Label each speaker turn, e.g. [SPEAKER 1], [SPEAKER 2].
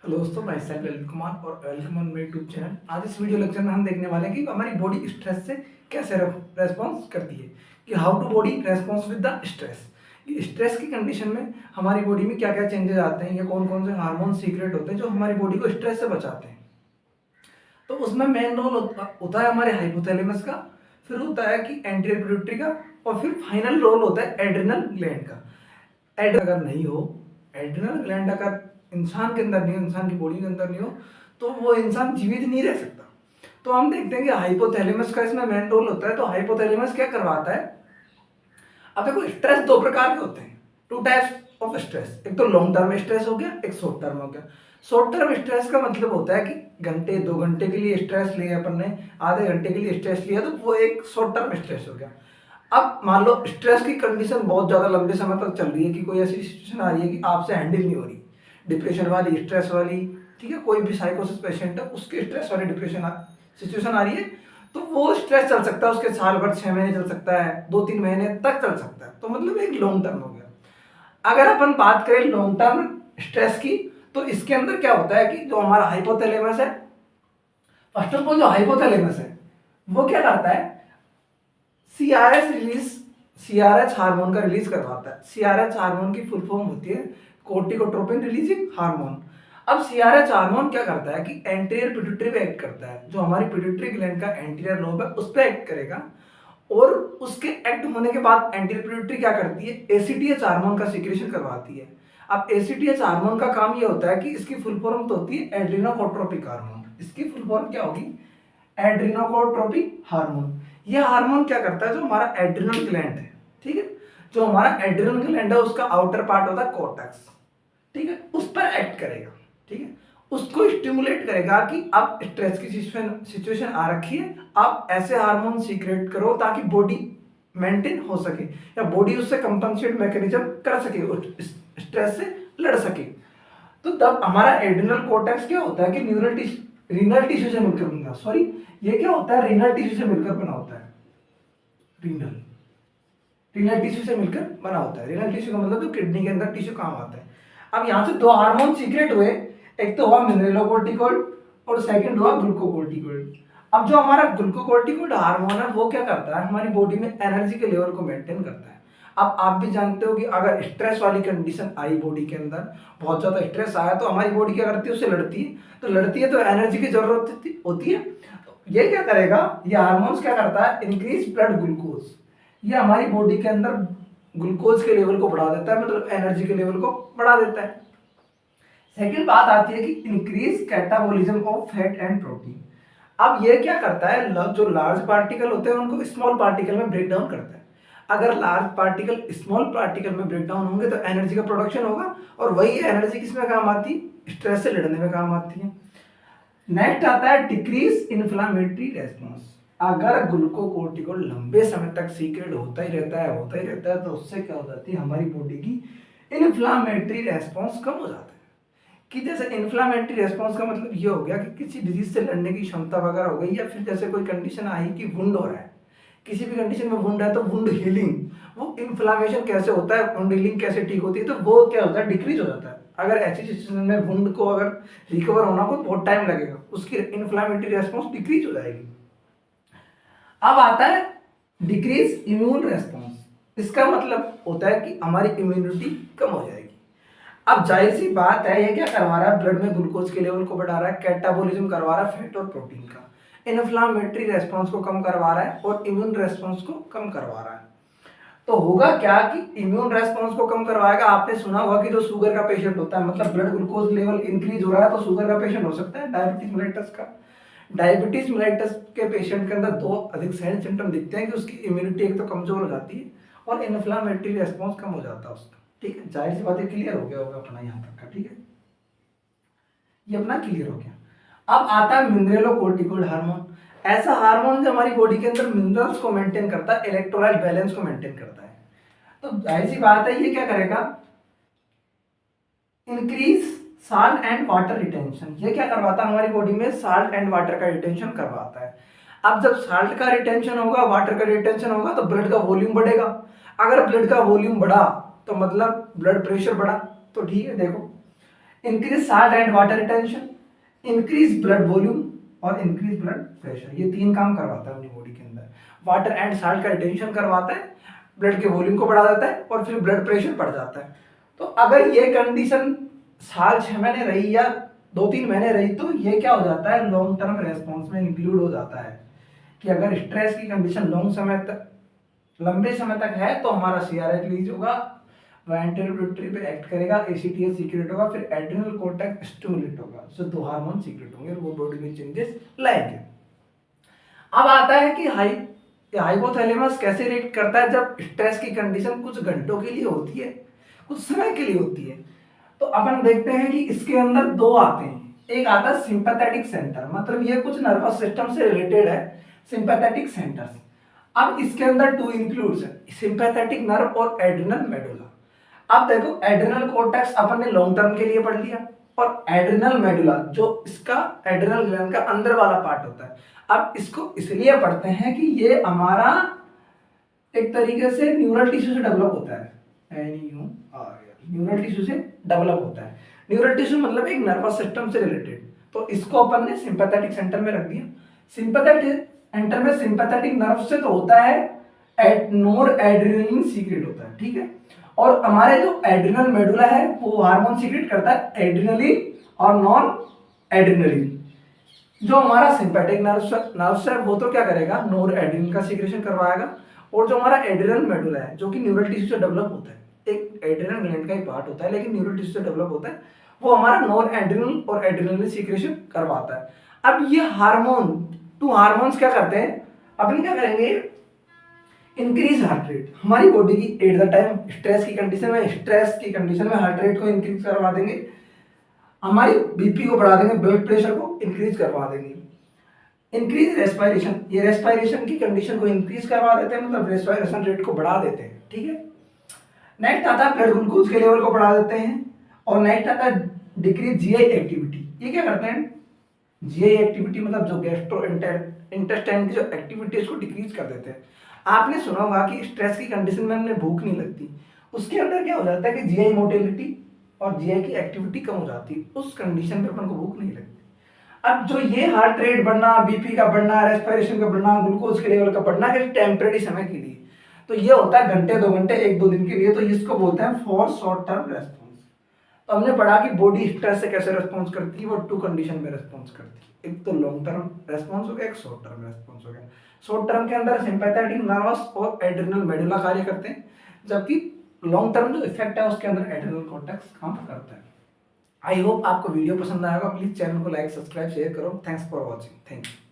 [SPEAKER 1] Hello दोस्तों, मैं self Lalit Kumar और वेलकम ऑन मेरे यूट्यूब चैनल। आज इस वीडियो लेक्चर में हम देखने वाले हैं कि हमारी बॉडी स्ट्रेस से कैसे रेस्पॉन्स करती है, कि how to body response with the stress. Stress की कंडीशन में हमारी बॉडी में क्या क्या चेंजेस आते हैं या कौन कौन से हार्मोन सीक्रेट होते हैं जो हमारी बॉडी को स्ट्रेस से बचाते हैं। तो उसमें मेन रोल होता है हमारे हाइपोथैलेमस का, फिर होता है कि एंटीरियर पिट्यूटरी का, और फिर फाइनल रोल होता है एड्रिनल ग्लैंड का। अगर नहीं हो, एड्रिनल ग्लैंड अगर इंसान के अंदर नहीं हो, इंसान की बॉडी के अंदर नहीं हो, तो वो इंसान जीवित नहीं रह सकता। तो हम देखते हैं कि हाइपोथैलेमस का इसमें मेन रोल होता है। तो हाइपोथैलेमस क्या करवाता है? अब देखो, स्ट्रेस दो प्रकार के होते हैं, टू टाइप्स ऑफ स्ट्रेस। एक तो लॉन्ग टर्म स्ट्रेस हो गया, एक शॉर्ट टर्म हो गया। शॉर्ट टर्म स्ट्रेस का मतलब होता है कि घंटे 2 घंटे के लिए स्ट्रेस लिया अपन ने, आधे घंटे के लिए स्ट्रेस लिया, तो वो एक शॉर्ट टर्म स्ट्रेस हो गया। अब मान लो स्ट्रेस की कंडीशन बहुत ज्यादा लंबे समय तक चल रही है, कि कोई ऐसी सिचुएशन आ रही है कि आपसे हैंडल नहीं हो रही, डिप्रेशन वाली, स्ट्रेस वाली, ठीक है, कोई भी साइकोसिस पेशेंट है उसकी स्ट्रेस वाली डिप्रेशन सिचुएशन आ रही है, तो वो स्ट्रेस चल सकता है उसके साल भर, 6 महीने चल सकता है, 2-3 महीने तक चल सकता है। तो मतलब एक लॉन्ग टर्म हो गया। अगर अपन बात करें लॉन्ग टर्म स्ट्रेस की, तो इसके अंदर क्या होता है कि जो हमारा हाइपोथैलेमस है, फर्स्ट ऑफ ऑल जो हाइपोथैलेमस है वो क्या करता है, सीआरएच हार्मोन का रिलीज करवाता है। सीआरएच हार्मोन की फुल फॉर्म होती है कोर्टिकोट्रोपिन रिलीजिंग हार्मोन। अब सीआरएच हार्मोन क्या करता है कि एंटीरियर पिट्यूटरी पे एक्ट करता है, जो हमारी पिट्यूटरी ग्लैंड का एंटीरियर लोब है उस पे एक्ट करेगा, और उसके एक्ट होने के बाद एंटीरियर पिट्यूटरी क्या करती है, एसीटीएच हार्मोन का सिक्रेशन करवाती है। अब एसीटीएच हार्मोन का काम ये होता है कि इसकी फुल फॉर्म तो होती है एड्रीनोकोट्रोपिक हार्मोन। इसकी फुल फॉर्म क्या होगी, एड्रीनोकोट्रोपिक हार्मोन। ये हार्मोन क्या करता है, जो हमारा एड्रिनल ग्लैंड है, ठीक है, जो हमारा एड्रिनल ग्लैंड है उसका आउटर पार्ट होता है कोर्टेक्स, ठीक है, उस पर एक्ट करेगा, ठीक है, उसको स्टिमुलेट करेगा कि अब स्ट्रेस की सिचुएशन आ रखी है, आप ऐसे हार्मोन सीक्रेट करो ताकि बॉडी मेंटेन हो सके, या बॉडी उससे कंपनसेट मैकेनिज्म कर सके, उस स्ट्रेस से लड़ सके। तो तब हमारा एड्रिनल कोर्टेक्स क्या होता है कि रीनल टिश्यू से मिलकर बना, सॉरी, ये क्या होता है, रीनल टिश्यू से मिलकर बना होता है। रीनल टिश्यू से मिलकर बना होता है। रीनल टिश्यू का मतलब तो किडनी के अंदर टिश्यू काम आता है। अब यहाँ से दो हार्मोन सीक्रेट हुए, एक तो हुआ मिनरलोकोर्टिकोइड और सेकंड हुआ ग्लूकोकोर्टिकोइड। अब जो हमारा ग्लूकोकोर्टिकोइड हार्मोन है वो क्या करता है, हमारी बॉडी में एनर्जी के लेवल को मेंटेन करता है। अब आप भी जानते हो कि अगर स्ट्रेस वाली कंडीशन आई बॉडी के अंदर, बहुत ज्यादा स्ट्रेस आया, तो हमारी बॉडी क्या करती है, उससे लड़ती है। तो लड़ती है तो एनर्जी की जरूरत होती है। तो ये क्या करेगा, ये हार्मोन्स क्या करता है, इंक्रीज ब्लड ग्लूकोज। ये हमारी बॉडी के अंदर ग्लूकोज के लेवल को बढ़ा देता है, मतलब एनर्जी के लेवल को बढ़ा देता है। सेकंड बात आती है कि increase catabolism of fat and protein. अब ये क्या करता है, जो लार्ज पार्टिकल होते हैं उनको स्मॉल पार्टिकल में ब्रेक डाउन करता है। अगर लार्ज पार्टिकल स्मॉल पार्टिकल में ब्रेक डाउन होंगे तो एनर्जी का प्रोडक्शन होगा, और वही एनर्जी किसमें काम आती है, स्ट्रेस से लड़ने में काम आती है। नेक्स्ट आता है डिक्रीज इन्फ्लामेटरी रेस्पॉन्स। अगर ग्लूकोकोर्टिकोइड लंबे समय तक सीक्रेट होता ही रहता है, तो उससे क्या हो जाती है, हमारी बॉडी की इन्फ्लामेटरी रेस्पॉन्स कम हो जाता है। कि जैसे इन्फ्लामेटरी रेस्पॉन्स का मतलब ये हो गया कि किसी डिजीज से लड़ने की क्षमता वगैरह हो गई, या फिर जैसे कोई कंडीशन आई कि वुंड हो रहा है, किसी भी कंडीशन में वुंड है तो वुंड हीलिंग, वो इन्फ्लामेशन कैसे होता है, वुंड हीलिंग कैसे ठीक होती है, तो वो क्या होता है, डिक्रीज हो जाता है। अगर ऐसी सिचुएशन में वुंड को अगर रिकवर होना को बहुत टाइम लगेगा, उसकी इन्फ्लामेटरी रेस्पॉन्स डिक्रीज हो जाएगी। अब आता है डिक्रीज इम्यून रेस्पॉन्स। इसका मतलब होता है कि हमारी इम्यूनिटी कम हो जाएगी। अब जाहिर सी बात है, ये क्या करवा रहा है, ब्लड में ग्लूकोज के लेवल को बढ़ा रहा है, कैटाबॉलिज्म करवा रहा है फैट और प्रोटीन का, इन्फ्लामेटरी रेस्पॉन्स को कम करवा रहा है और इम्यून रेस्पॉन्स को कम करवा रहा है। तो होगा क्या कि इम्यून रेस्पॉन्स को कम करवाएगा। आपने सुना होगा कि जो शुगर का पेशेंट होता है, मतलब ब्लड ग्लूकोज लेवल इंक्रीज हो रहा है, तो शुगर का पेशेंट हो सकता है, डायबिटीज मेलिटस का। डायबिटीज मेलिटस के पेशेंट के अंदर दो अधिक साइन सिम्टम दिखते हैं कि उसकी इम्यूनिटी एक तो कमजोर हो जाती है और इन्फ्लामेटरी रेस्पॉन्स कम हो जाता है उसका, ठीक है। जाहिर सी बात है, क्लियर हो गया होगा अपना यहाँ तक का, ठीक है, ये अपना क्लियर हो गया। अब आता है मिनरलोकोर्टिकोइड हार्मोन। ऐसा हार्मोन जो हमारी बॉडी के अंदर मिनरल्स को मेंटेन करता है, इलेक्ट्रोलाइट बैलेंस को मेंटेन करता है। तो जाहिर सी बात है, ये क्या करेगा, increase salt and water retention. ये क्या करवाता है, हमारी बॉडी में साल्ट एंड वाटर का रिटेंशन करवाता है। अब जब साल्ट का रिटेंशन होगा, वाटर का रिटेंशन होगा, तो ब्लड का वॉल्यूम बढ़ेगा। अगर ब्लड का वॉल्यूम बढ़ा तो मतलब ब्लड प्रेशर बढ़ा, तो ठीक है। देखो, increase salt and water retention, increase blood volume और इंक्रीज ब्लड प्रेशर। ये 3 काम करवाता है अपनी बॉडी के अंदर। वाटर एंड साल्ट का रिटेंशन करवाता है, ब्लड के वॉल्यूम को बढ़ा देता है और फिर ब्लड प्रेशर बढ़ जाता है। तो अगर ये कंडीशन साल 6 महीने रही या 2-3 महीने रही तो ये क्या हो जाता है, लॉन्ग टर्म रेस्पॉन्स में इंक्लूड हो जाता है कि अगर स्ट्रेस की कंडीशन लंबे समय तक है तो हमारा CRH रिलीज होगा, वेंट्रिकुलर पे एक्ट करेगा, ACTH सीक्रेट होगा, फिर एड्रिनल कॉर्टेक्स स्टिमुलेट होगा, सो 2 हार्मोन सीक्रेट होंगे, वो बॉडी में चेंजेस लाएंगे। अब आता है कि हाइपोथैलेमस कैसे रिएक्ट करता है जब स्ट्रेस की कंडीशन कुछ घंटों के लिए होती है, कुछ समय के लिए होती है। तो अपन देखते हैं कि इसके अंदर 2 आते हैं। एक आता है सिंपैथेटिक सेंटर, मतलब ये कुछ नर्वस सिस्टम से रिलेटेड है, सिंपैथेटिक सेंटर्स। अब इसके अंदर 2 इंक्लूड्स है, सिंपैथेटिक नर्व और एड्रिनल मेडुला। अब देखो एड्रिनल कॉर्टेक्स अपन ने लॉन्ग टर्म के लिए पढ़ लिया, और एड्रिनल मेडुला जो इसका एड्रिनल ग्लैंड का अंदर वाला पार्ट होता है, अब इसको इसलिए पढ़ते हैं कि ये हमारा एक तरीके से न्यूरल टिश्यू से डेवलप होता है, न्यूरल टिश्यू से डेवलप होता है। न्यूरल टिश्यू मतलब एक नर्वस सिस्टम से रिलेटेड, तो इसको अपन ने सिंपैथेटिक सेंटर में रख दिया। सिंपैथेटिक सेंटर में सिंपैथेटिक नर्व से तो होता है नोर एड्रेनलिन सीक्रेट होता है, ठीक है। और हमारे जो एड्रिनल मेडुला है वो हार्मोन सीक्रेट करता है एड्रिनलिन और नॉन एड्रिनलिन। जो हमारा सिंपैथिक नर्व है वो तो क्या करेगा, नोर एड्रिनलिन का सीक्रेशन करवाएगा। और जो हमारा एड्रिनल मेडुला है जो कि न्यूरल टिश्यू से डेवलप होता है, एक एड्रिनल ग्लैंड का ही पार्ट होता है लेकिन न्यूरल टिश्यू से डेवलप होता है, वो हमारा नॉन एड्रिनल और एड्रिनलिन सीक्रेशन करवाता है। अब ये हार्मोन 2 हार्मोन्स क्या करते हैं, अपन क्या करेंगे, इंक्रीज हार्ट रेट। हमारी बॉडी की एट द टाइम स्ट्रेस की कंडीशन में हार्ट रेट को इंक्रीज करवा देंगे, हमारी बीपी को बढ़ा देंगे, ब्लड प्रेशर को इंक्रीज करवा देंगे। इंक्रीज रेस्पिरेशन, ये रेस्पिरेशन की कंडीशन को इंक्रीज करवा देते हैं, मतलब रेस्पिरेशन रेट को बढ़ा देते हैं, ठीक है। नेक्स्ट आता है ब्लड ग्लूकोज के लेवल को बढ़ा देते हैं। और नेक्स्ट आता है डिक्रीज जीआई एक्टिविटी। ये क्या करते हैं, जीआई एक्टिविटी मतलब जो गैस्ट्रो इंटेस्टाइन की जो एक्टिविटी है उसको डिक्रीज कर देते हैं। आपने सुना होगा कि स्ट्रेस की कंडीशन में हमें भूख नहीं लगती, उसके अंदर क्या हो जाता है कि जीआई मोटिलिटी और जीआई की एक्टिविटी कम हो जाती है, उस कंडीशन पे अपन को भूख नहीं लगती। अब जो ये हार्ट रेट बढ़ना, बीपी का बढ़ना, रेस्पिरेशन का बढ़ना, ग्लूकोज के लेवल का बढ़ना है टेम्परेरी समय के लिए, तो ये होता है घंटे 2 घंटे 1-2 दिन के लिए, तो इसको बोलते हैं फॉर शॉर्ट टर्म रेस्पॉन्स। तो हमने पढ़ा कि बॉडी स्ट्रेस से कैसे रेस्पॉन्स करती है, वो 2 कंडीशन में रेस्पॉन्स करती है, एक तो लॉन्ग टर्म रेस्पॉन्स हो गया, एक शॉर्ट टर्म रेस्पॉन्स हो गया। शॉर्ट टर्म के अंदर सिंपैथेटिक नर्वस और एड्रिनल मेडुला कार्य करते हैं, जबकि लॉन्ग टर्म जो इफेक्ट है उसके अंदर एड्रिनल कॉर्टेक्स काम करता है। आई होप आपको वीडियो पसंद आएगा, प्लीज चैनल को लाइक सब्सक्राइब शेयर करो। Thanks for watching, thank you.